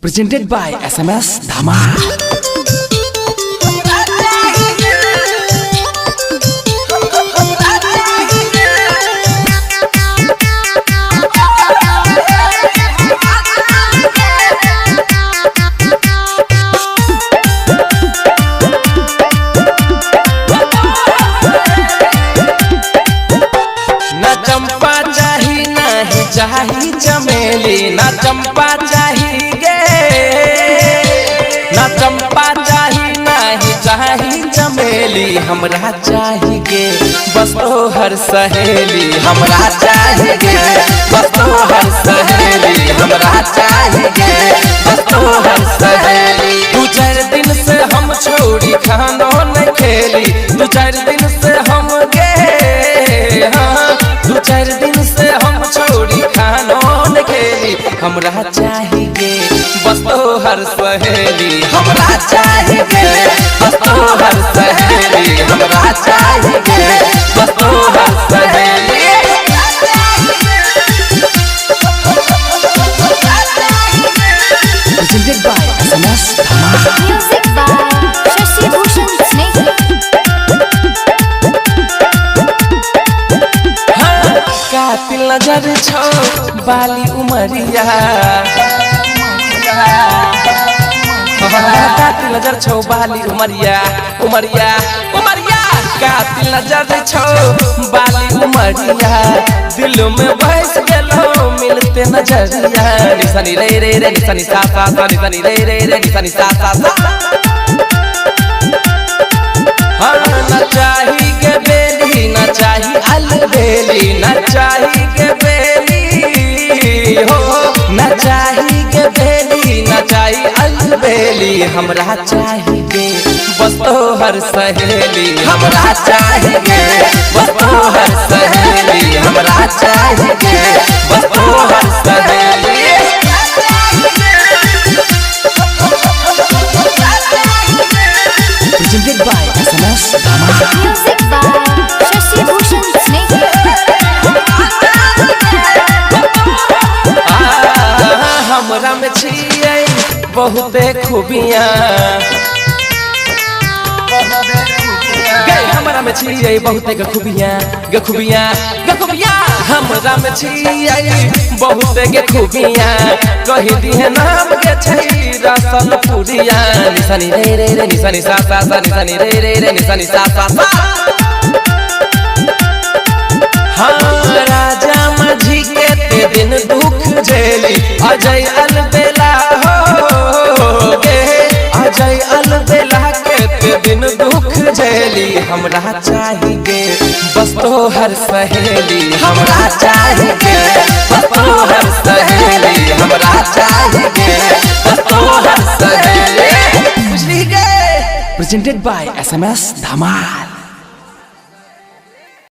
Presented by SMS Dhamal. चंपा चाही नहीं चाही चमेली ना चंपा चाही गे ना चंपा चाही नहीं चाही चमेली हमरा चाही गे बस तोहर सहेली हमरा चाही गे बस तोहर सहेली हमरा चाही गे बस तोहर सहेली दू चार दिन से हम छोड़ी खानो नहीं खेली दू चार दिन से हम गे दू चार दिन से हम छोड़ी खानो न खेली हमरा चाही गे बस तोहर सहेली हमरा चाही गे बस तोहर सहेली हमरा चाही गे बस तोहर सहेली Presented by SMS Dhamal. Music by Shashi Bhushan Snake. कातिल नजर छो बाली उमरिया कातिल नजर छो बाली उमरिया उमरिया उमरिया कातिल नजर छो बाली उमरिया दिल में बस गेलो मिलते नजरिया निशानी रे रे रे निशानी सा सा सा निशानी रे रे रे निशानी सा सा सा ना चाही के बेली ना चाही अलबेली ना चाही के बेली हो ना चाही के बेली ना चाही अलबेली हमरा चाही गे बस तोहर सहेली हमरा चाही गे बस तोहर सहेली हमरा चाही गे बस तोहर सहेली Presented by SMS Dhamal. Music by Shashi Bhushan Snake. हमरा में छियै बहुते खूबियाँ हमरा में छियै बहुते गखूबियाँ गखूबियाँ गखूबियाँ हमरा में छियै बहुते गखूबियाँ कही दिहे नाम के छै रसल पुरिया निशानी रे रे रे निशानी सा सा सा निशानी रे रे रे निशानी सा सा सा हाँ राजा माझी के ते दिन दुख झेली अजय अलबेला हो गे अजय अलबेला के ते दिन दुख झेली हमरा चाही गे बस तोहर सहेली हमरा चाही गे बस तोहर सहेली हमरा चाही गे बस तोहर सहेली बुझली गे Presented by SMS Dhamal.